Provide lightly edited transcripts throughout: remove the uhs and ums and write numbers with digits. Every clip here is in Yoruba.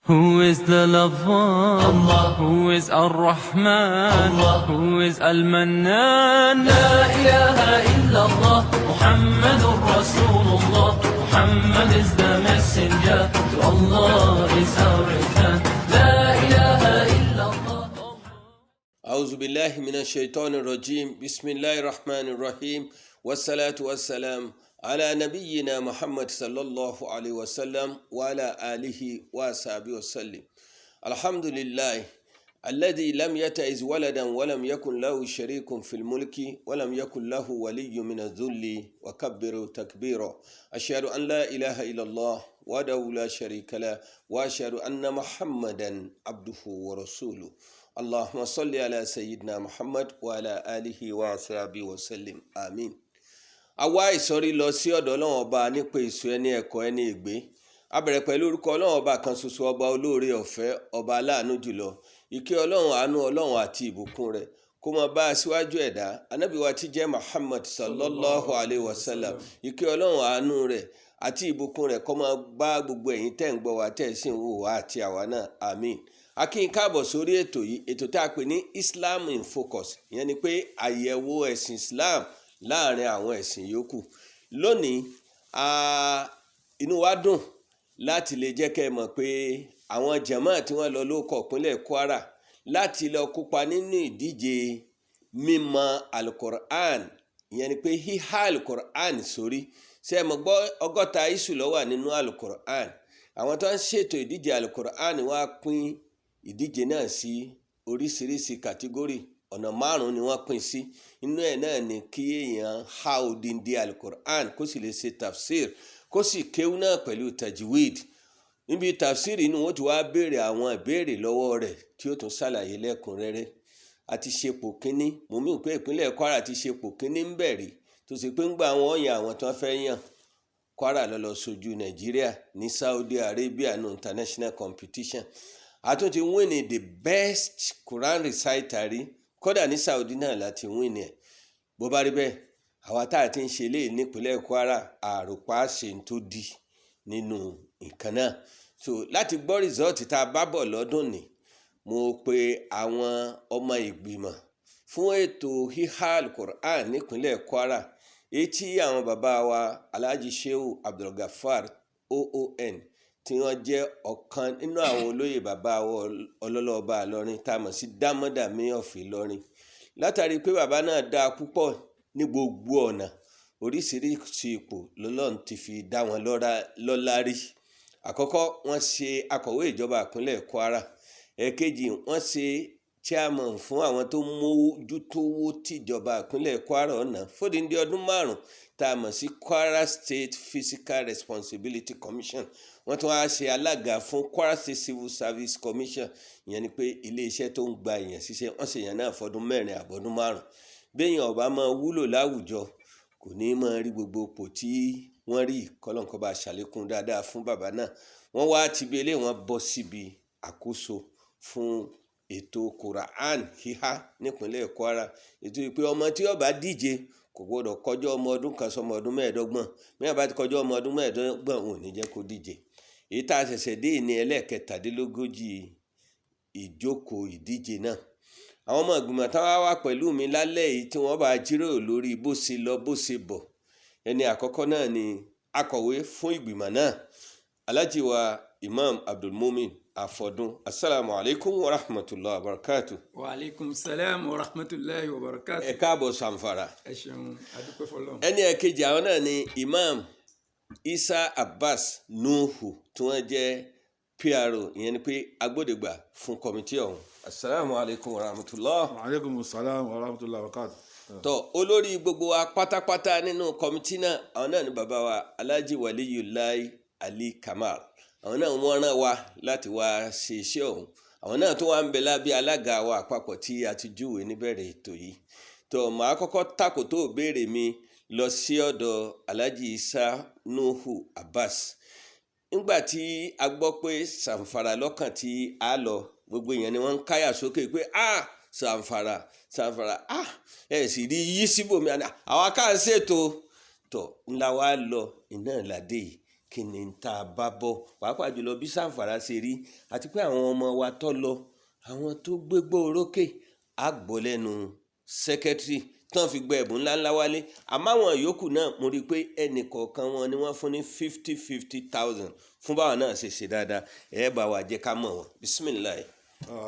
Who is the lover? Allah. Who is Ar-Rahman? Allah. Who is Al-Mannan? La ilaha illallah, Muhammadur Rasulullah. Muhammad is the messenger, to Allah is our return. La ilaha illallah. أعوذ بالله من الشيطان الرجيم بسم الله الرحمن الرحيم والصلاة والسلام على نبينا محمد صلى الله عليه وسلم وعلى آله وصحبه وسلم. الحمد لله الذي لم يتخذ ولدا ولم يكن له شريك في الملك ولم يكن له ولي من الذل وكبره تكبيرا. أشهد أن لا إله إلا الله وحده لا شريك له وأشهد أن محمدا عبده ورسوله. اللهم صل على سيدنا محمد وعلى آله وصحبه وسلم آمين. Àwa ìsọ̀rí lọ sí ọ̀dọ̀ Ọlọ́run ọba nípa èso ẹni ẹ̀kọ́ ẹni ègbé. A bẹ̀rẹ̀ pẹ̀lú orúkọ Ọlọ́run ọba kan ṣoṣo, ọba olóore ọ̀fẹ́, ọba aláàánú jùlọ. Ìkẹ́ Ọlọ́run, àánú Ọlọ́run àti ìbùkún rẹ̀ kó máa bá aṣíwájú ẹ̀dá ànábì wa tí jẹ́ Muhammad sallallahu alayhi wa sallam. Ìkẹ́ Ọlọ́run, àánú rẹ̀ àti ìbùkún rẹ̀ kó máa bá gbogbo ẹ̀yin tẹ́ ń gbọ́ wa tẹ́ sì ń wò wá àti àwa náà. Àmín. A kí yín káàbọ̀ sórí ètò yìí, ètò tá a pè ní Islam in Focus. Ìyẹn ni pé àyẹ̀wò ẹ̀sìn Islam láàrin àwọn ẹ̀sìn yòókù. Lónìí inú wa dùn láti lè jẹ́ kẹ́ ẹ mọ̀ pé àwọn jàmáà tí wọ́n lọ lóko ìpínlẹ̀ Kwara láti lọ kópa nínú ìdíje mímọ̀ Al-Qur'An, ìyẹn ni pé híhá Al-Qur'an sórí. Ṣé ẹ mọ̀ gbọ́ 60 iṣu ló wà nínú Al-Qur'an. Àwọn tó ń ṣètò ìdíje Al-Qur'an wá pín ìdíje náà sí oríṣiríṣi kàtígórì. Ọ̀nà 5 ni wọ́n pín sí. Inú ẹ̀ náà ni kí èèyàn há odindi Al-Qur'an kó sì lè ṣe tafsir, kó sì kéwú náà pẹ̀lú tajwid. Níbi tafsir inú wọn ti wá béèrè àwọn ìbéèrè lọ́wọ́ rẹ̀ tí ó tún ṣàlàyé lẹ́kùnrẹ́rẹ́. A ti ṣepò kínní, mo mí pé ìpínlẹ̀ Kwara ti ṣepò kínní ń bẹ̀rẹ̀ tó sì pé ń gba àwọn ọ̀yàn àwọn tó fẹ́ yàn. Kwara lọ sojú Naijiriya ní Saudi Arabia no international competition. A tún ti win the best Quran reciter rí. Kódà ní Saudi náà láti win ẹ̀. Bó bá rí bẹ́ẹ̀, àwa tá a ti ń ṣe léè nípínlẹ̀ Kwara àròpá ṣe ń tó di nínú nǹkan náà. So láti gbọ́ rìsọ́ọ̀tì tá a bá bọ̀ lọ́dún ni, mo pe àwọn ọmọ ìgbìmọ̀ fún ètò híhá Al-Qur'an nípínlẹ̀ Kwara, èyí tí àwọn bàbá wa Alhaji Shehu Abdulgafar OON tí wọ́n jẹ́ ọ̀kan nínú àwọn olóyè bàbá ọlọ́lọ́ọba Ìlọrin tá a mọ̀ sí Dámọ́dàmí of Ìlọrin. Látàrí pé bàbá náà dáa púpọ̀ ní gbogbo ọ̀nà, oríṣiríṣi ipò lọ́lọ́run ti fi dá wọn lọ́lá rí. Àkọ́kọ́, wọ́n ṣe akọ̀wé ìjọba ìpínlẹ̀ Kwara. Ẹ̀kejì, wọ́n ṣe chairman fún àwọn tó mójútówó tìjọba ìpínlẹ̀ Kwara ọ̀nà fódìndí ọdún 5 tá a mọ̀ sí Kwara State Fiscal Responsibility Commission. Wọ́n tún wá ṣe alága fún Kwara State Civil Service Commission, ìyẹn ni pé iléeṣẹ́ tó ń gba èèyàn ṣiṣẹ́. Wọ́n ṣe èèyàn náà fọdún 4 àbọ̀dún 5. Béèyàn ọba máa wúlò láwùjọ kò ní máa rí gbogbo ipò tí wọ́n rí. Kọ́lọ́nkọ́ bá ṣàlékún dáadáa fún bàbá náà. Wọ́n wá ti belé wọn bọ́ síbi àkóso fún ètò Quran híhá nípínlẹ̀ Kwara. Ètò ìpè ọmọ tí ó bá díje kò gbọdọ̀ kọjá ọmọ ọdún kan sọmọ ọdún 25. Mẹ́wàá bá ti kọjá ọmọ ọdún 25 wọn ò ní jẹ́ kó díje. Èyí tá a ṣẹ̀ṣẹ̀ dé ní ẹlẹ́ẹ̀kẹtàdínlógójì ìjókòó ìdíje náà. Àwọn ọmọ ìgbìmọ̀ táwa wá pẹ̀lú mi lálẹ́ yìí tí wọ́n bá jíròrò lórí bó ṣe lọ bó ṣe bọ̀. Ẹni àkọ́kọ́ náà ni akọ̀wé fún ìgbìmọ̀ náà, Alhaji wa Imam Abdulmumin Afọdún. Assalamu alaikum wa rahmatullahi wa barakatuh. Wa alaikum salam wa rahmatullahi wa barakatuh. Ẹ káàbọ̀ Zamfara. Ẹ ṣeun, adúpẹ́ fọ́lọ́run. Ẹni ẹ̀kejì àwọn náà ni Imam Isa Abbas Nuhu tí wọ́n jẹ́ PRO, ìyẹn ni pé agbódegbà fún kọmitì ọ̀hún. Assalamu alaikum wa rahmatullahi. Wa alaikum salam wa rahmatullahi wa barakatuh. Tó olórí gbogbo wa pátápátá nínú kọmitì náà, àwọn náà ni bàbá wa Alhaji Waliyullahi Ali Kamal. Àwọn náà wọ́n rán wa láti wá ṣe iṣẹ́ ọ̀hún. Àwọn náà tó wá ń bẹ lábẹ́ alága wa àpapọ̀ tí a ti júwe níbẹ̀rẹ̀ ètò yìí. Tó màá kọ́kọ́ tàkò tó béèrè mi lọ sí ọ̀dọ̀ Alhaji Isa Nuhu Abbas. Nígbà tí a gbọ́ pé Zamfara lọ́kàn tí a lọ, gbogbo èèyàn ni wọ́n ń káyà sókè pé Zamfara ẹ̀ sì rí yí síbòmí. Àwa ká ń ṣètò tó ńlá wa lọ iná ìlàdé yìí kí ni tá a bá bọ̀ pàápàá jùlọ bí Zamfara ṣe rí àti pé àwọn ọmọ wa tó lọ àwọn tó gbégbó orókè á gbọ́ lẹ́nu sẹ́kẹ́tírì tán fi gbé ẹ̀bùn ńláńlá wálé àmọ́ àwọn yòókù náà mo rí i pé ẹnì kọ̀ọ̀kan wọn ni wọ́n fún ní 50,000 fún báwọn náà ṣe dáadáa ẹ̀ bá wa jẹ́ ká mọ̀ wọ́n bisimilayi.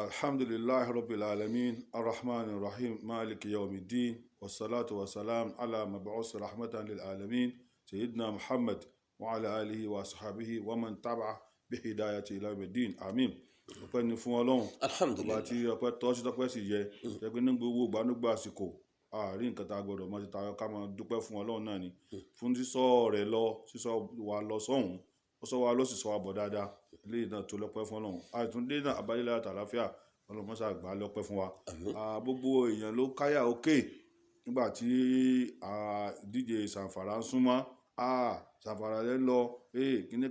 alhamdulillahi rabbil alamin arrahmanir rahim maliki yawmiddin wassalatu wassalam ala mab'us rahmatan lil alamin sayyidina muhammad wa ala alihi wa sahbihi wa man tabi'a bi hidayati ila yawmiddin amin. ọpẹ́ ni fún Ọlọ́run alhamdulillah ọba tí ọpẹ́ tọ́ sí tọ́pẹ́ sì yẹ ẹgbẹ́ ní gbogbo gbanúgbà àsìkò àárín nǹkan tá a gbọ́dọ̀ máa ti tayọ ká máa dúpẹ́ fún Ọlọ́run náà ni fún sísọ rẹ̀ lọ sísọ wa lọ sọ́hùn ó sọ wa ló sì sọ wa bọ̀ dáadáa eléyìí náà tó lọ́pẹ́ fún Ọlọ́run àìtúndé náà abáyélá àtàláfíà Ọlọ́run mọ́sá àgbà lọ́pẹ́ fún wa gbogbo èèyàn ló káyà òkè nígbà tí ìdíje Zamfara ń súnmọ́ Zamfara lẹ́ lọ kíní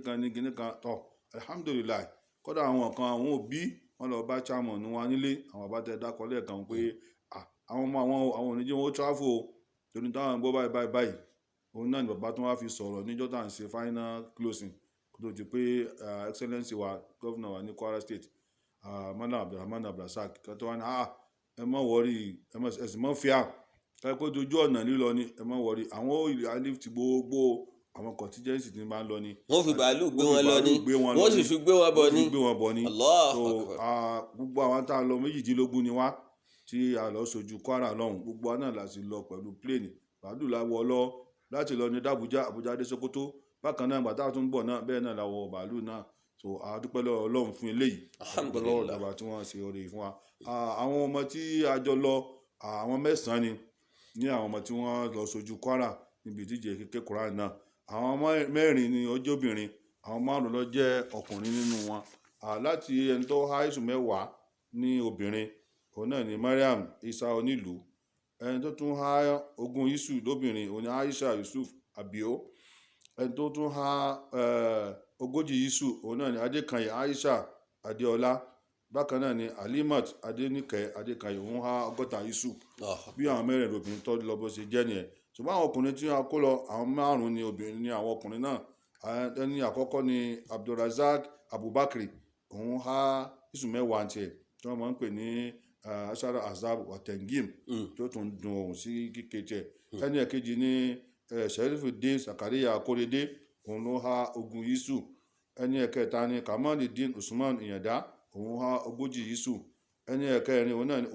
kan tọ́ alhamdulilayi kódà àwọn kan àwọn òbí wọn lọ bá chairman wa nílé àwọn bàbá tẹ dákọ lẹ́ẹ̀kan pé àwọn ọmọ àwọn oníjẹ wọn ó travel o torí táwọn gbọ́ báyìí òun náà ni bàbá tó wá fi sọ̀rọ̀ níjọ́ tá à ń ṣe final closing kó tó di pé excellency wa governor wa ní Kwara state Mana Abdulrahman Abdulrasaq kan tó wá ní ẹ má wọrí ẹ sì mọ́ fíà káyọ̀ pé ojú ọ̀nà lílọ ni ẹ má wọrí àwọn ò lift gbogbo àwọn contingency tí máa ń lọ ni wọ́n fi bàálù gbé wọn lọ ni wọ́n sì fi gbé wọn bọ̀ ni so gbogbo àwọn tá a lọ 18 ni wá tí a lọ sojú Kwara lọ́hùn gbogbo wa náà la sì lọ pẹ̀lú plane bàálù la wọ lọ láti lọ ní Àbújá dé Sókótó bákan náà gbàtà tún bọ̀ náà bẹ́ẹ̀ náà la wọ bàálù náà so a dúpẹ́ lọ́wọ́ Ọlọ́run fún eléyìí dúpẹ́ lọ́wọ́ ìjọba tí wọ́n ṣe oore fún wa àwọn ọmọ tí a jọ lọ àwọn 9 ní àwọn ọmọ tí wọ́n lọ sojú Kwara níbi ìdíje kékeré Quran náà àwọn 4 ni ọjọ́bìnrin àwọn 5 ló jẹ́ ọkùnrin nínú wọn láti ẹni tó há ìsù 10 ní obìnrin òun náà ni Mariam Isa Onílù ẹni tó tún há 20 ìsù lóbìnrin òun ni Aisha Yusuf Abio ẹni tó tún há 40 ìsù òun náà ni Adékanyè Aisha Adéọlá bákan náà ni Alimat Adéníkẹ́ Adékanyè òun há 60 ìsù bí àwọn 4 obìnrin tó lọ bó ṣe jẹ́ nìyẹn ṣùgbọ́n àwọn ọkùnrin tí wọ́n kó lọ àwọn 5 ni obìnrin ni àwọn ọkùnrin náà ẹni àkọ́kọ́ ni Abdulrazak Abubakar òun há ìsù 10 tiẹ̀ tí wọ́n máa ń pè ní Ashara Azab Watengim tó tún dùn òun sí kíkẹ tiẹ̀ ẹni ẹ̀kejì ni Sherifuddin Zakaria Akorede òun ló há 20 ìsù ẹni ẹ̀kẹta ni Kamaluddin Usman Ìyàndá òun há 40 ìsù ẹni ẹ̀kẹrin òun náà ni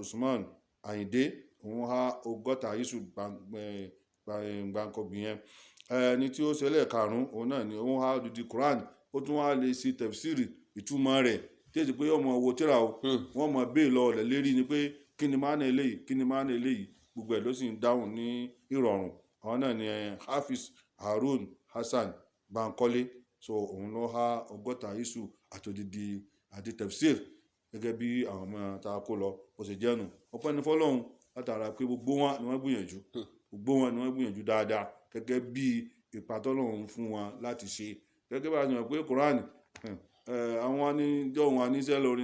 Usman Ayinde òun há 60 ìsù gbàǹkọ̀gbìn yẹn ẹni tí ó ṣẹlẹ̀ karùn-ún òun náà ni òun há odidi Quran ó tún wá lè ṣe tẹ̀fsìrì ìtumọ̀ rẹ̀ tẹ́sí pé ọmọ owó tíra o wọ́n mọ̀ bẹ́ẹ̀ lọ rẹ̀ lérí ni pé kí ni máa ń eléyìí kí ni máa ń eléyìí gbogbo ẹ̀ ló sì ń dáhùn ní ìrọ̀rùn àwọn náà ni Hafiz Harun Hassan Bankole so òun ló há 60 ìsù àtòdìdì àti tẹ̀fsìr gẹ́gẹ́ bí àwọn ọmọ tá a kó lọ ó sì jẹ́nu ọpẹ́ ní fọ́lọ́run látara pé gbogbo wọn ni wọ́n gbìyànjú dáadáa gẹ́gẹ́ bí ìpàtọ́lọ́run fún wọn láti ṣe gẹ́gẹ́ bá a yàn pé Quran àwọn aníjọ́ wọn aníṣẹ́ lórí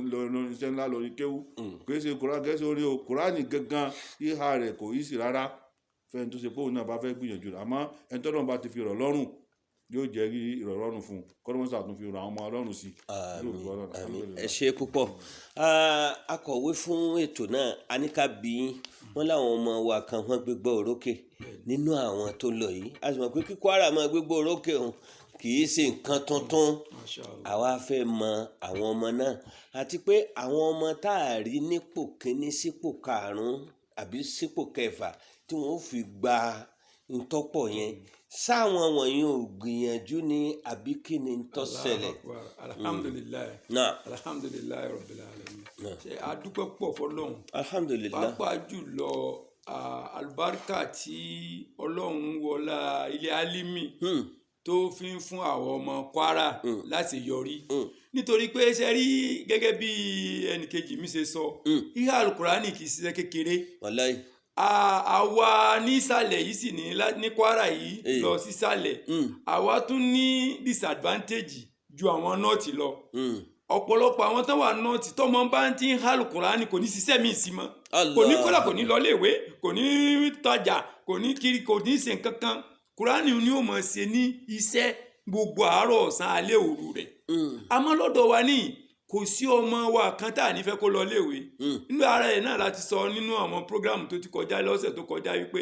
iṣẹ́ ńlá lórí kéwú kìí ṣe Quran kìí ṣe orí o Quran gangan ìhà rẹ̀ kò yí sí rárá fẹ́ni tó ṣe pé òun náà bá fẹ́ gbìyànjú rẹ̀ àmọ́ ẹni tọ́lọ́run bá ti fi rọ̀ lọ́rùn yóò jẹ́ rí ìrọ̀rùn fún kọ́lọ́mọ́sá tún fi rọ̀ àwọn ọmọ ọlọ́run sí. ẹ ṣe púpọ̀ akọ̀wé fún ètò náà aníkàbí wọn láwọn ọmọ wa kan wọ́n gbégbá orókè nínú àwọn tó lọ yìí a sì mọ̀ pé kí Kwara máa gbégbá orókè òun kì í ṣe nǹkan tuntun àwa fẹ́ mọ àwọn ọmọ náà àti pé àwọn ọmọ tá a rí nípò kíní sípò karùn-ún àbí sípò kẹfà tí wọ́n fi gba ntọ́pọ̀ yẹn sáwọn wọ̀nyí ò gbìyànjú ní àbí kí ni tó ṣẹlẹ̀. alhamdulilayi rabbil alamin ṣe adúpẹ́ pọ̀ fọ́lọ́run alhamdulilayi pàápàá jùlọ àlùbáríkà tí Ọlọ́run wọlá ilé alimi tó fi ń fún àwọn ọmọ Kwara láti yọrí nítorí pé ṣe rí gẹ́gẹ́ bí ẹnìkejì mi ṣe sọ ìhà Al-Qur'an kì í ṣiṣẹ́ kékeré wàláhì àwa nísàlẹ̀ yìí sì ní Kwara yìí lọ sísàlẹ̀ àwa tún ní disadvantage ju àwọn nọ́ọ̀tì lọ ọ̀pọ̀lọpọ̀ àwọn tó wà nọ́ọ̀tì tọ́mọ bá ń tí ń há Al-Qur'an kò ní ṣiṣẹ́ míì sí mọ́ kò ní kọ́lá kò ní lọ léèwé kò ní tajà kò ní kiri kò ní ṣe nǹkan kan Kùránì ni ó mọ̀ ṣe ní iṣẹ́ gbogbo àárọ̀ ọ̀sán alẹ́ òru rẹ̀ àmọ́ lọ́dọ̀ wa ní kò sí ọmọ wa kan tá à ní fẹ́ kó lọ léèwé nínú ara ẹ̀ náà láti sọ nínú àwọn prógráàmù tó ti kọjá lọ́sẹ̀ tó kọjá wípé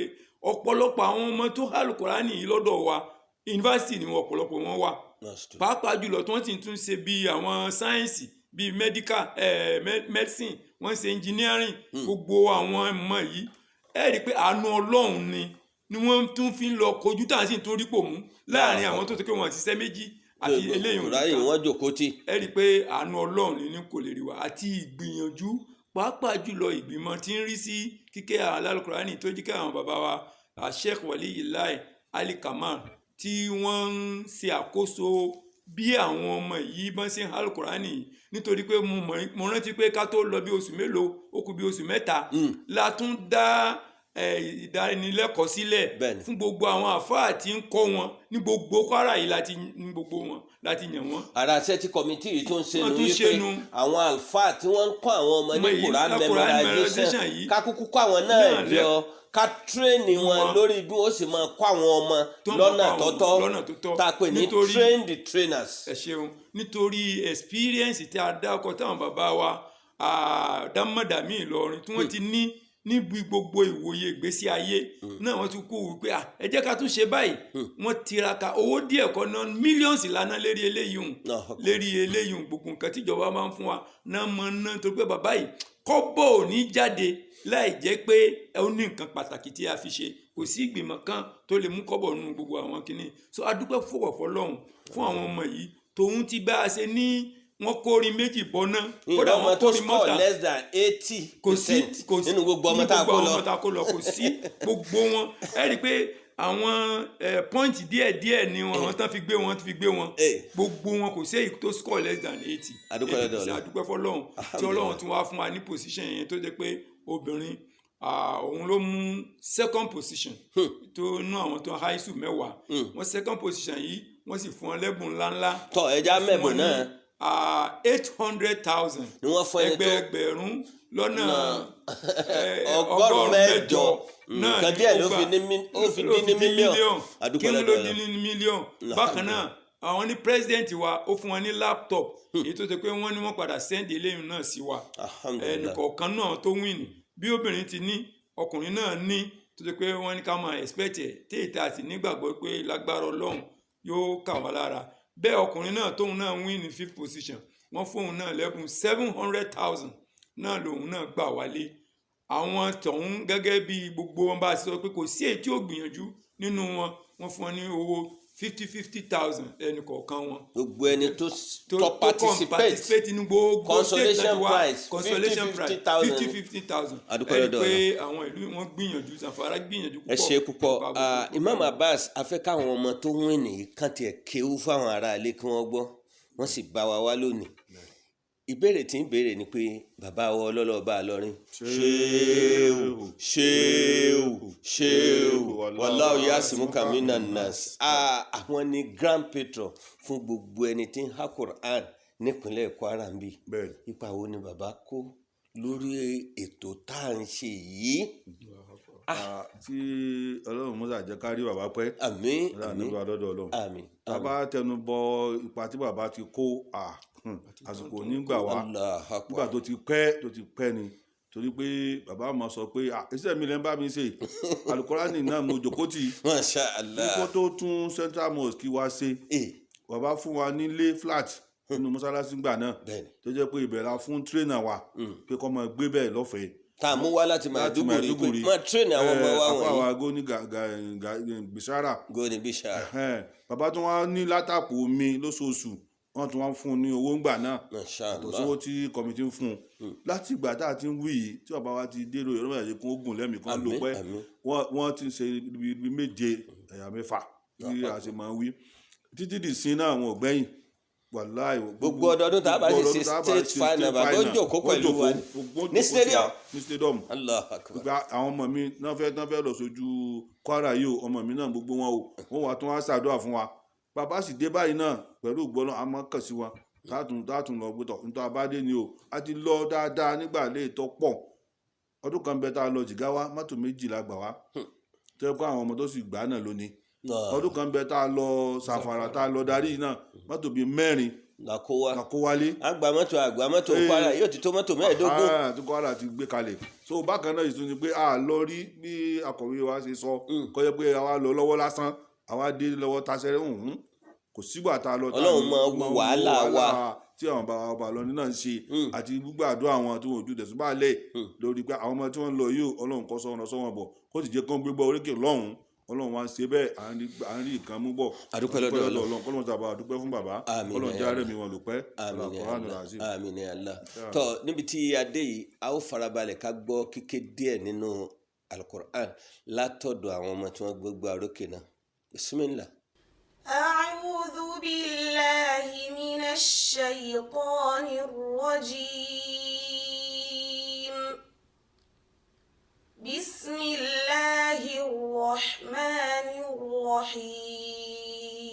ọ̀pọ̀lọpọ̀ àwọn ọmọ tó Al-Qur'ani yìí lọ́dọ̀ wa yunifásitì ni ọ̀pọ̀lọpọ̀ wọn wà pàápàá jùlọ tí wọ́n ti tún ṣe bíi àwọn sáyẹ́ǹsì bíi medical medicine wọ́n ṣe engineering gbogbo àwọn ọmọ yìí ẹ rí i pé àánú Ọlọ́run ni wọ́n tún fi ń lọ kojú tá à ń sì tún rí pò mú láàrin àwọn tó ti pé wọn ti ṣiṣẹ́ méjì àti eléyìí ráyè wọn jókòó tì. ẹ rí i pé àánú Ọlọ́run ní kò lè rí wa àti ìgbìyànjú pàápàá jùlọ ìgbìmọ̀ tí ń rí sí kíké Al-Qur'ani tó jíkẹ́ àwọn bàbá wa Sheikh Waliyullah Ali Kamal tí wọ́n ń ṣe àkóso bí àwọn ọmọ yìí bá ṣe Al-Qur'ani nítorí pé mo rántí pé ká tó lọ bí oṣù mélòó ó kù bí oṣù mẹ́ta la tún dá ìdánilẹ́kọ̀ọ́ sílẹ̀ fún gbogbo àwọn àfáà tí ń kọ́ wọn ní gbogbo Kwara yìí láti yàn wọ́n. ara ṣẹ́ tí kọ́mítì yìí tó ń ṣe nu wípé àwọn àlùfáà tí wọ́n ń kọ́ àwọn ọmọ ní Quran memorization ká kúkú kọ́ àwọn náà jọ ká tírẹ́nì wọn lórí bí wọ́n sì máa kọ́ àwọn ọmọ lọ́nà tọ́tọ́ tá a pè ní train the trainers. ẹ ṣeun nítorí experience tí a dá ọkọ táwọn bàbá wa dámọ̀dàmí Ìlọrin tí wọ́n ti níbi gbogbo ìwòye ìgbésí ayé náà wọ́n tún kó wípé ẹ jẹ́ ká tún ṣe báyìí wọ́n tiraka owó díẹ̀ kan náà mílíọ̀nsì lánàá lérí eléyìí gbogbo nǹkan tíjọba máa ń fún wa náà mọ náà torí pé bàbá yìí kọ́bọ̀ ò ní jáde láì jẹ́ pé ẹ ó ní nǹkan pàtàkì tí a fi ṣe kò sí ìgbìmọ̀ kan tó lè mú kọ́bọ̀ nínú gbogbo àwọn kìíní so adúpẹ́ fọwọ́fọ́ lọ́hùn fún àwọn ọmọ yìí tòun ti bá a ṣe ní wọ́n kórin méjì bọ́ náà. kódà wọ́n kórin mọ́ta ọmọ tó score less than 80% nínú gbogbo ọmọ tá a kó lọ kò sí gbogbo wọn ẹ rí i pé àwọn pọ́ǹtì díẹ̀ ni wọn tán fi gbé wọn gbogbo wọn kò sí èyí tó score less than 80. àdúpẹ́ fọlọ́run tí Ọlọ́run tún wá fún wa ní position yẹn tó jẹ́ pé obìnrin òun ló mú second position tó nú àwọn tó high school mẹ́wàá wọ́n second position yìí wọ́n sì fún wọn lẹ́bùn ńláńlá. tọ́ ẹja mẹ́bùn náà 800,000 ni wọ́n fún ẹni tó ẹgbẹ̀rún lọ́nà ọgọ́rùn-ún mẹ́jọ nǹkan díẹ̀ ló fi dín ní mílíọ̀n kí ló dín ní mílíọ̀n bákan náà àwọn ní president wa ó fún wọn ní laptop èyí tó ṣe pé wọ́n ní wọ́n padà send eléyìí náà sí wa ẹnìkọ̀ọ̀kan náà tó win bí obìnrin ti ní ọkùnrin náà ní tó ṣe pé wọ́n ní ká máa expect ẹ̀ téèta àti nígbàgbọ́ pé lágbára Ọlọ́run yóò kà wá lára bẹ́ẹ̀ ọkùnrin náà tóun náà win ní 5th position wọ́n fóun náà lẹ́bùn 700,000 náà lòun náà gbà wálé àwọn tọ̀hún gẹ́gẹ́ bí gbogbo wọn bá sọ pé kò sí èyí tí ó gbìyànjú nínú wọn wọ́n fún wọn ní owó 50,000 ẹnì kọ̀ọ̀kan wọn. gbogbo ẹni tó participate nínú gbogbo consolation prize 50,000 ẹni pé àwọn ìlú wọn gbìyànjú Zamfara gbìyànjú púpọ̀. ẹ ṣe púpọ̀ Imam Abbas afẹ́ káwọn ọmọ tó ń wìn nìyí kàn tiẹ̀ kéwú fáwọn aráalé kí wọ́n gbọ́ wọ́n sì bá wa wá lónìí ìbéèrè tí ń béèrè ni pé bàbá wa ọlọ́lọ́ba àlọ́rin ṣéèwù wallahu yasimuka minan nas àwọn ni grand patron fún gbogbo ẹni tí ń há Qur'an nípínlẹ̀ Kwara ń bí ipa wo ni bàbá kó lórí ètò tá à ń ṣe yìí. tí Ọlọ́run mọ́sá jẹ́ ká rí bàbá pẹ́ àmín àmín bàbá tẹnu bọ ipa tí bàbá ti kó àsìkò nígbà wá nígbà tó ti pẹ́ ni torí pé bàbá máa sọ pé iṣẹ́ mi lẹ́ ń bá mi ṣe Al-Qur'ani náà mo jòkó tì Masha Allah kíkó tó tún Central Mosque wá ṣe bàbá fún wa nílé flat nínú mọ́sálásí gbà náà tó jẹ́ pé ìbẹ̀rẹ̀ fún tírẹ́nà wa pé kọ́ máa gbé bẹ́ẹ̀ lọ́fẹ̀ẹ́ tá a mú wá láti Maiduguri máa tírẹ́nì àwọn ọmọ wa wọ̀nyí. àfàwà góní Bishara bàbá tún wá ní látàpọ̀ omi lóṣooṣù wọ́n tún wá fún un ní owó ńgbà náà àtòsówó tí kọ́mítì ń fún un láti ìgbà tá a ti ń wí yìí tí bàbá wa ti dérò ìrọ́mọ̀ ẹ̀yẹ kún ogun lẹ́mìí kan ló pẹ́ wọ́n ti ṣe ibi méje ẹ̀yà mẹ́fà tí a ṣe máa ń wí títí di sin náà àwọn ògbẹ́yìn wàláì gbogbo ọdọọdún tá a bá ṣe state final bá tó jòkó pẹ̀lú wa ní stadium. gba àwọn ọmọ mi náà fẹ́ lọ sójú Kwara yìí o ọmọ mi náà gbogbo wọn o wọ́n wà tún wá ṣàdúrà fún wa bàbá sì dé báyìí náà pẹ̀lú ìgbọ́nà a máa kàn sí wa tátùn lọ gbọ́tọ̀ nítorí abádé ni o a ti lọ dáadáa nígbà lè tọ́ pọ̀ ọdún kan bẹ tá a lọ Jìgáwá mọ́tò 2 la gbà wá tó yẹ kó àwọn ọmọ tó sì gbà náà lónìí ọdún kan bẹ tá a lọ Zamfara tá a lọ darí náà mọ́tò bíi 4 làkó wálé. àgbà mọ́tò Kwara yóò ti tó mọ́tò 15. tí Kwara ti gbé kalẹ̀. so bákan náà ìtún ni pé a lọ rí bí akọ̀wé wa ṣe sọ kọ́ yẹ pé àwa lọ lọ́wọ́ lásán àwa dé lọ́wọ́ tasẹ́rẹ́ kò sígbà tá a lọ. Ọlọ́run máa wo wàhálà wa tí àwọn bàbá lọ ní náà ń ṣe àti gbígbàdúrà àwọn tí wọn ò ju tẹ̀sùn bá lẹ̀ lórí pé àwọn ọmọ tí wọ́n lọ yìí Ọlọ́run kọ́ sọ́wọ́n bọ̀ kó sì jẹ́ kán gbégbá oríkè lọ́hùn Ọlọ́run wa ń ṣe bẹ́ẹ̀ à ń rí nǹkan mú bọ̀. àdúpẹ́ lọ́dọ̀ Ọlọ́run kọ́lọ́run tàbá àdúpẹ́ fún bàbá Ọlọ́run jẹ́ àrẹ̀mí wọn lò pẹ́. àmín ya Allah. tó níbi tí a dé yìí a ó farabalẹ̀ ká gbọ́ kíké díẹ̀ nínú Al-Qur'an látọ̀dọ̀ àwọn ọmọ tí wọ́n gbégbá oríkè náà. Bismillah. أعوذ بالله من الشيطان الرجيم بسم الله الرحمن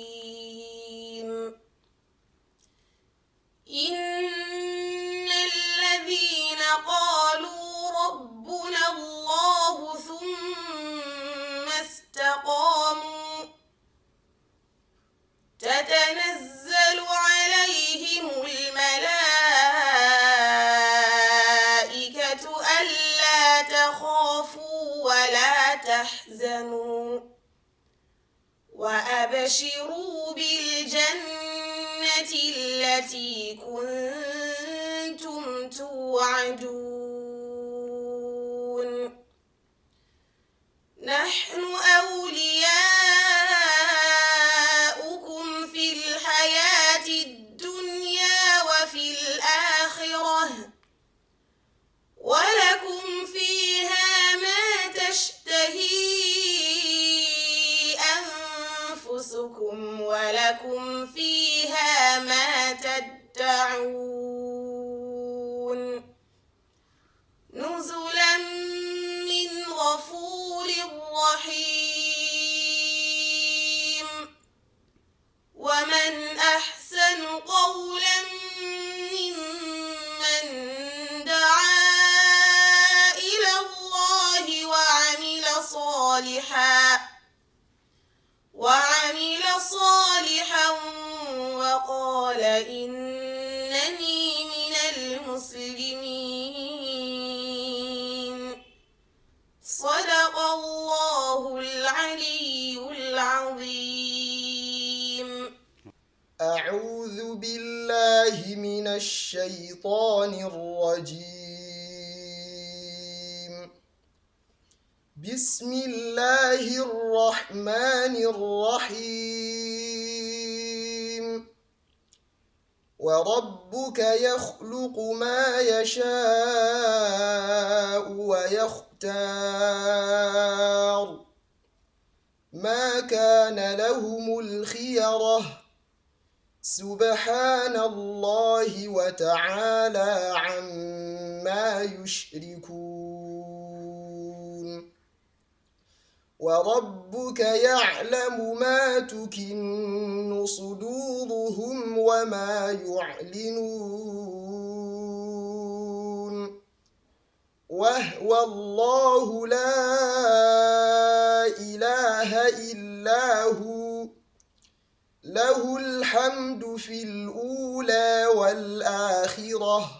الرحيم إن الذين قالوا ربنا الله ثم استقاموا تتنزل عليهم الملائكة ألا تخافوا ولا تحزنوا وأبشروا بالجنة التي كنتم توعدون نحن أولياؤكم في الحياة الدنيا وفي الآخرة ولكم فيها ما تشتهي أنفسكم ولكم فيها ما تدعون نزلا من غفور رحيم ومن أحسن قولا ممن دعا إلى الله وعمل صالحا وقال إنني من المسلمين صدق الله العلي العظيم. أعوذ بالله من الشيطان الرجيم. بسم الله الرحمن الرحيم. وربك يخلق ما يشاء ويختار ما كان لهم الخيرة سبحان الله وتعالى عما يشركون. وربك يعلم ما تكن صدورهم وما يعلنون وهو الله لا إله إلا هو له الحمد في الأولى والآخرة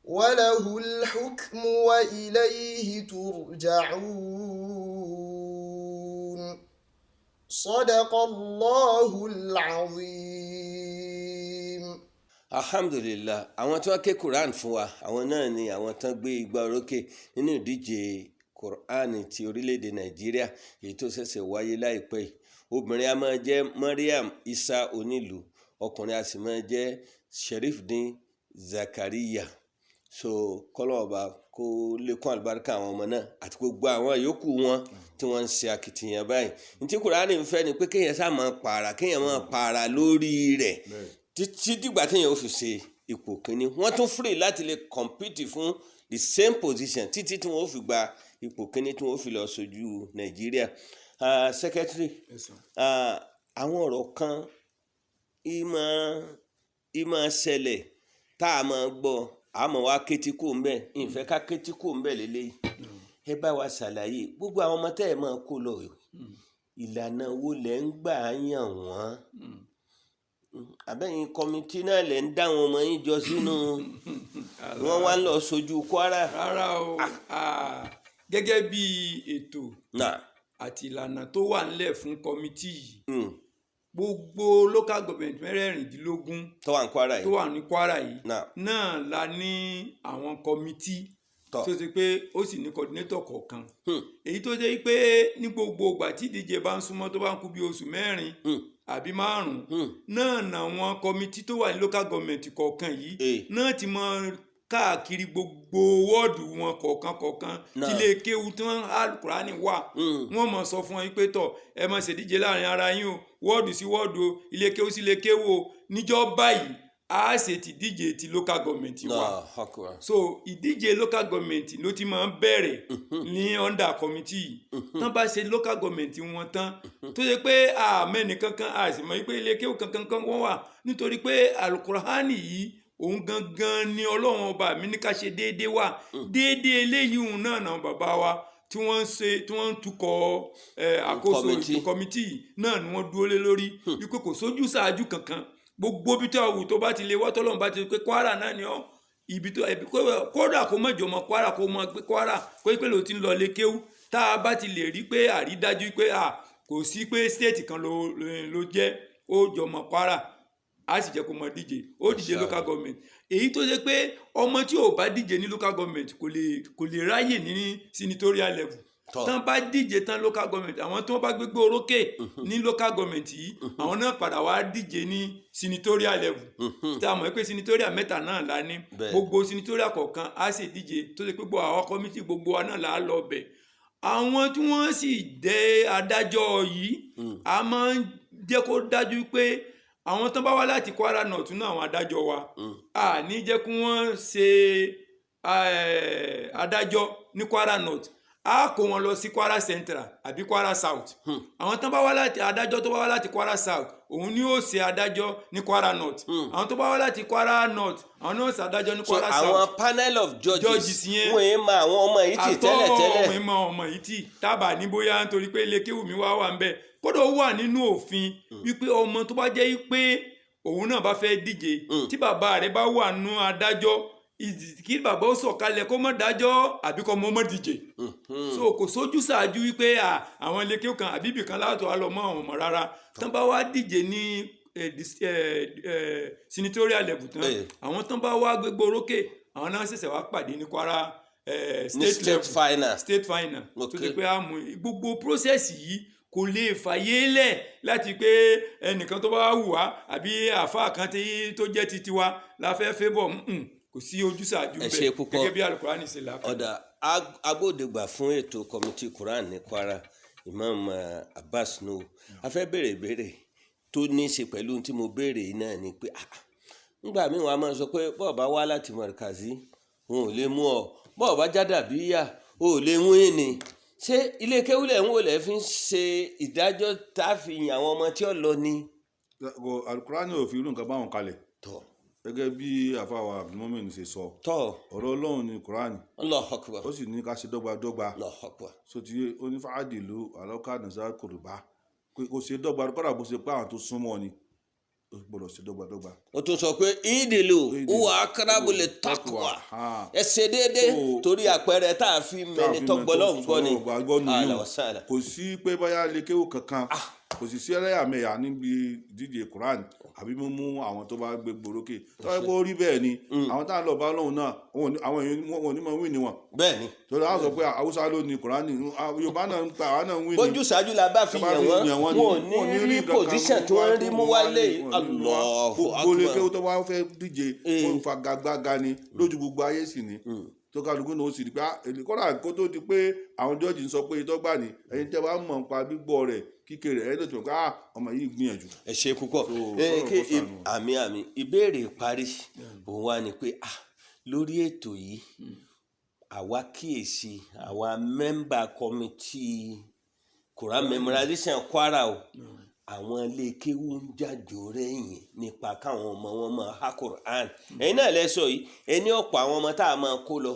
وله الحكم وإليه ترجعون صدق الله العظيم. alhamdulillah àwọn tí wọ́n ké Quran fún wa àwọn náà ni àwọn tán gbé igbá orókè nínú ìdíje Quran ti orílẹ̀-èdè Nàìjíríà èyí tó ṣẹ̀ṣẹ̀ wáyé láìpẹ́ yìí. Obìnrin a máa jẹ́ Mariam Isa Onílù, ọkùnrin a sì máa jẹ́ Sherifdin Zakariya. So kọ́lọ́ọ̀bá kó lékún àlùbáríkà àwọn ọmọ náà àti gbogbo àwọn yòókù wọn tí wọ́n ń ṣe akitiyan báyìí. Ntí Kùránì ń fẹ́ ni pé kéèyàn sá máa pààrà kéèyàn máa pààrà lórí rẹ̀ títí dìgbà téèyàn ó fi ṣe ipò kínní. Wọ́n tún free láti lè compete fún the same position títí tí wọ́n ó fi gba ipò kínní tí wọ́n ó fi lọ ṣojú Nàìjíríà. Secretary, àwọn ọ̀rọ̀ kan ìmọ̀ ṣẹlẹ̀ tá a máa gbọ́ àmọ́ wá kétí kò ń bẹ̀ ìfẹ́ ká kétí kò ń bẹ̀ lélẹ́yìí. Ẹ bá wa ṣàlàyé gbogbo àwọn ọmọ tẹ́ ẹ̀ máa kó lọ ìlànà wo lẹ ń gbà yàn wọ́n àbẹ́yìn kọ́mítì náà lẹ ń dá wọn ọmọ yín jọ sínú wọ́n wá lọ sojú Kwara. rárá o gẹ́gẹ́ bí ètò àti ìlànà tó wà nílẹ̀ fún kọ́mítì yìí gbogbo local government mẹ́rẹ̀ẹ̀rìndínlógún tó wà ní Kwara yìí náà la ní àwọn kọ́mítì tó ṣe pé ó sì ní coordinator kọ̀ọ̀kan èyí tó jẹ́ pé ní gbogbo ìgbà tí ìdíje bá ń súnmọ́ tó bá ń kú bí oṣù mẹ́rin àbí márùn-ún náà làwọn kọ́mítì tó wà ní local government kọ̀ọ̀kan yìí náà ti mọ káàkiri gbogbo wọ́ọ̀dù wọn kọ̀ọ̀kan tílé kéwu tí wọ́n Al-Qur'ani wà wọ́n mọ̀ sọ fún wọn pé tọ̀ ẹ má ṣèdíje láàrin ara yín o wọ́ọ̀dù sí wọ́ọ̀dù o ilé kéwu sí ilé kéwu o níjọ́ báyìí a ṣe ti díje ti local government wa so ìdíje local government ló ti máa ń bẹ̀rẹ̀ ní under committee tán bá ṣe local government wọn tán tó yẹ pé àmẹ́ni kankan àìsìmọ́ pé ilé kéwu kankan wọ́n wà nítorí pé Al-Qur'ani yìí òun gangan ni Ọlọ́run ọba mi ní ká ṣe déédéé wà déédéé eléyìí òun náà bàbá wa tí wọ́n ń tukọ̀ àkóso kọ́mítì náà ni wọ́n dúró lé lórí wípé kò sójú ṣáájú kankan gbogbo bí tó àwù tó bá ti lè wá tọ́lọ́run bá ti pé Kwara náà ni ọ́ ibi tó kódà kó mọ̀jọ́ mọ́ Kwara kó mọ̀ pé Kwara kó pé ló ti ń lọ lé kéwú tá a bá ti lè rí pé àrídájú pé kò sí pé state kan ló jẹ́ ó jọ mọ́ Kwara a sì jẹ́ kó mọ díje ó díje local government èyí tó ṣe pé ọmọ tí ò bá díje ní local government kò lè ráyè ní senatorial level tán bá díje tán local government àwọn tí wọ́n bá gbégbé orókè ní local government yìí àwọn náà padà wá díje ní senatorial level tá a mọ̀ pé senatorial mẹ́ta náà la ní gbogbo senatorial kọ̀ọ̀kan á sì díje tó ṣe pé gbogbo àwọn committee gbogbo wa náà là á lọ bẹ̀ àwọn tí wọ́n sì dé adájọ́ yìí a máa ń jẹ́ kó dájú pé àwọn tán bá wá láti Kwara North náà àwọn adájọ́ wa a ní jẹ́ kí wọ́n ṣe adájọ́ ní Kwara North a kó wọn lọ sí Kwara Central àbí Kwara South àwọn tán bá wá láti adájọ́ tó bá wá láti Kwara South òun ni ó ṣe adájọ́ ní Kwara North àwọn tó bá wá láti Kwara North àwọn náà ṣe adájọ́ ní Kwara South. àwọn panel of judges wọ́n yẹn mọ àwọn ọmọ yìí tì tẹ́lẹ̀tẹ́lẹ̀ wọ́n mọ ọmọ yìí tì tábà ní bóyá nítorí pé ilé kéwù mi wá wà ń bẹ̀ kódà ó wà nínú òfin wípé ọmọ tó bá jẹ́ pé òun náà bá fẹ́ díje tí bàbá rẹ̀ bá wà nú adájọ́ kí bàbá ó sọ̀kalẹ̀ kó mọ̀ dájọ́ àbí kó mọ̀ díje so kò sójú ṣáájú wípé àwọn ilé kéwù kan àbí ibì kan látọ̀ á lọ mọ́ àwọn ọmọ rárá tán bá wá díje ní senatorial level tán àwọn tán bá wá gbégbó orókè àwọn náà ṣẹ̀ṣẹ̀ wá pàdé ní Kwara state final tó ti pé àmú gbogbo process yìí kò lè fàyè lẹ̀ láti pé ẹnìkan tó bá wù wá àbí àáfàá kan tó jẹ́ titi wa la fẹ́ favour kò sí ojúṣàájú bẹ́ẹ̀ gẹ́gẹ́ bí Al-Qur'ani ṣe là. ọ̀dà agbódegbà fún ètò kọ́mítì Quran ní Kwara Imam Abbas Nuhu a fẹ́ béèrè ìbéèrè tó ní í ṣe pẹ̀lú tí mo béèrè yìí náà ni pé nígbà míì wọ́n á máa sọ pé bọ́ọ̀ bá wá láti Markazi wọn ò lè mú ọ bọ́ọ̀ bá Jádàbíyà o ò lè mú ẹni ṣé ilé kéwúlẹ̀ ń wò lẹ́ fi ń ṣe ìdájọ́ tá a fi yàn àwọn ọmọ tí ó lọ ni. Al-Qur'ani ò fi irú nǹkan báwọn kalẹ̀ gẹ́gẹ́ bí àfàwà abdulmumin ṣe sọ ọ̀rọ̀ Ọlọ́run ní Qur'ani Allahu Akbar ó sì ní ká ṣe dọ́gbadọ́gba Allahu Akbar so ti onífàádìlú àlọ́ká nàzá kòròbá kò ṣe dọ́gba kọ́dà bó ṣe pé àwọn tó súnmọ́ ni ó gbọ́dọ̀ ṣe dọ́gbadọ́gba. ó tún sọ pé ìdìlú huwa aqrabu lit-taqwa ẹ ṣe déédéé torí àpẹẹrẹ tá a fi mẹni tọgbọlọ́hún gbọ́ ni kò sí pé báyà lè kéwò kankan kò sì sí ẹlẹ́yàmẹ̀yà níbi ìdíje Quran àbí mímú àwọn tó bá gbé gbòrókè tó bá gbó rí bẹ́ẹ̀ ni àwọn tá à ń lọ bá lọ́hùn náà àwọn èèyàn wọn ò ní máa wí ni wọn. bẹ́ẹ̀ni. torí àwọn sọ pé Haúsá ló ní Quran Yorùbá náà ń pa àwọn náà ń wí ni. bójú ṣáájú la bá fi yàn wọ́n wọn ò ní rí pòsíṣàn tí wọ́n rí mú wálé Allahu Akbar. gbogbo lè kéwò tó bá fẹ́ díje wọn fa gagbága ni lójú gbogbo ayé sì ni tó kálukú náà ó sì rí pé kọ́ra kó tó di pé àwọn jọ́ọ̀jì ń sọ pé ìtọ́gbà ni ẹni tẹ́ bá mọ̀ nípa gbígbọ́ rẹ̀ kíkẹ́ rẹ̀ ẹni tó ti mọ̀ pé ọmọ yìí gbìyànjú. ẹ ṣe púpọ̀ àmì ìbéèrè parí òun wá ni pé lórí ètò yìí àwa kíyèsí àwa mẹ́mbà kọ́mítì Quran memorization Kwara o àwọn ilé kéwú ń jàjò rẹ̀yìn nípa káwọn ọmọ wọn máa há Qur'an ẹ̀yin náà lẹ́sọ̀ yìí ẹni ọ̀pọ̀ àwọn ọmọ tá a máa kó lọ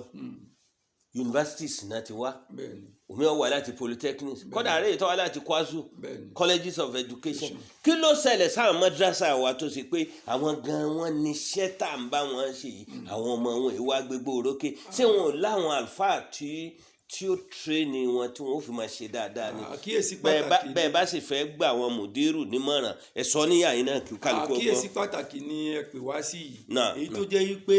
universities náà ti wá bẹ́ẹ̀ni omi ó wá láti polytechnics kódà rẹ̀ tó wá láti kwazu bẹ́ẹ̀ni colleges of education kí ló ṣẹlẹ̀ sáwọn madrasa wa tó ṣe pé àwọn gan wọn níṣẹ́ tá à ń bá wọn ṣe yìí àwọn ọmọ wọn ìwà gbégbó orókè ṣé wọn ò láwọn àlùfáà tí ó tírẹ́nì wọn tí wọn ó fi máa ṣe dáadáa ni àkíyèsí pàtàkì bẹ́ẹ̀ bá sì fẹ́ gbà wọn mùdírù nímọ̀ràn ẹ sọ níyà yín náà kí kálukú ọgbọ́n. àkíyèsí pàtàkì ni ẹ pè wá sí yìí Náà, èyí tó jẹ́ wípé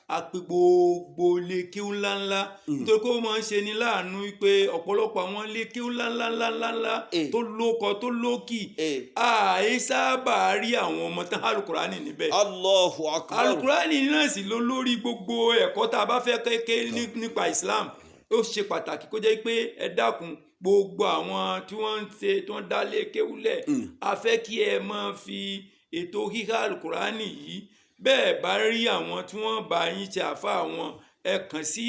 a pe gbogbo ilé kéwú ńláńlá nítorí pé ó máa ń ṣe ni láàánú wípé ọ̀pọ̀lọpọ̀ àwọn ilé kéwú ńláńláńláńlá tó lóko tó lókì àìsábà rí àwọn ọmọ tán alukurani níbẹ̀. Allahu akbar. alukurani náà sì ló lórí gbogbo ẹ̀kọ́ tá a bá fẹ́ kéèké nípa Islam ó ṣe pàtàkì kó jẹ́ pé ẹ dákun gbogbo àwọn tí wọ́n ń ṣe tí wọ́n dálé kéwúlẹ̀ a fẹ́ kí ẹ máa fi ètò kíkà alukurani yìí bẹ́ẹ̀ bá rí àwọn tí wọ́n bá yín ṣe àfa àwọn ẹ kàn sí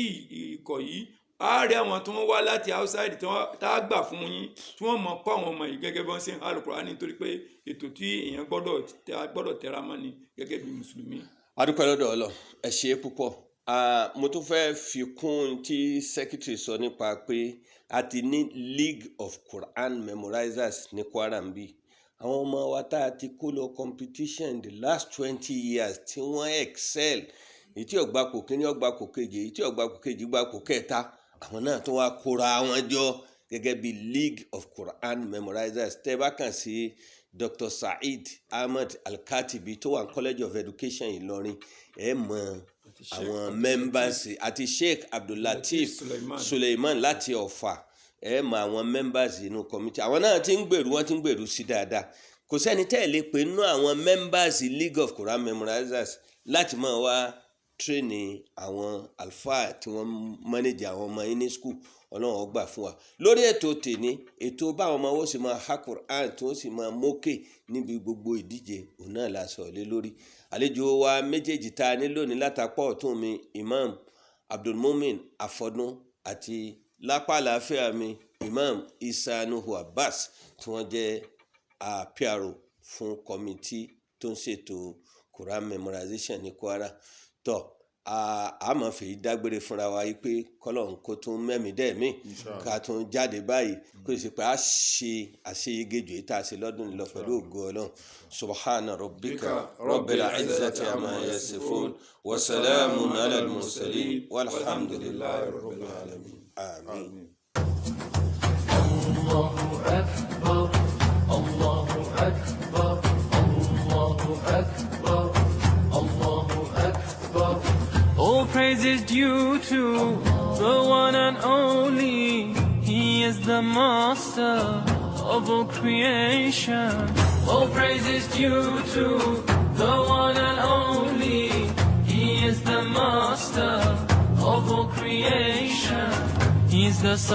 ikọ̀ yìí a rí àwọn tí wọ́n wá láti outside tá a gbà fún yín tí wọ́n mọ̀ kọ́ àwọn ọmọ yìí gẹ́gẹ́ bí wọ́n ṣe ń alukurani nítorí pé ètò tí èèyàn gbọ́dọ̀ tẹra mọ́ ni gẹ́gẹ́ bí mùsùlùmí. adúpẹ́ lọ́dọ̀ Ọlọ́run ẹ ṣé púpọ̀ mo tún fẹ́ fi kún tí secretary sọ nípa pé a ti ní League of Quran Memorizers ní Kwara ń bí àwọn ọmọ wa tá a ti kó lọ competition the last 20 years tí wọ́n excel èyí tí ó gbapò kíní ó gbapò kejì èyí tí ó gbapò kejì gbapò kẹta àwọn náà tó wá kóra wọn jọ gẹ́gẹ́ bí League of Quran Memorizers tẹ́ bá kàn sí Dr. Said Ahmed Al-Katibi tó wà ní College of Education Ìlọrin ẹ mọ̀ àwọn members àti Sheikh Abdulateef Suleiman láti Ọ̀fà ẹ mọ̀ àwọn members inú committee àwọn náà ti ń gbèrú wọ́n ti ń gbèrú sí dáadáa kò sẹ́ni tẹ́lẹ̀ pé inú àwọn members League of Quran Memorizers láti máa wá tírénì àwọn alfa tí wọ́n manage àwọn ọmọ yín ní school ọlọ́run ó gbà fún wa lórí ètò tèní ètò báwọn ọmọ wọn sì máa ha Qur'an tí wọ́n sì máa mókè níbi gbogbo ìdíje òun náà la sọ lé lórí àlejò wa méjèèjì tá a ní lónìí látàpọ̀ ọ̀tún mi Imam Abdulmumin Afọdún àti lápá àlàáfíà mi Imam Isa Nuhu Abbas tí wọ́n jẹ́ PRO fún kọ́mítì tó ń ṣètò Quran memorization ní Kwara tó a máa fi dágbére fúnra wa yìí pé kọ́lọ́n kó tún mẹ́mí dẹ́ẹ̀mí ká tún jáde báyìí kó sì pé a ṣe àṣeyege jù tá a ṣe lọ́dún lọ pẹ̀lú ògo Ọlọ́run subhana rabbika rabbil izzati amma yasifun wa salamun ala al-mursalin walhamdulillahi rabbil alamin amin. Allahu akbar, Allahu akbar, Allahu akbar, Allahu akbar. All praise is due to the one and only. He is the master of all creation. All praise is due to the one and only. He is the master of all creation. He is the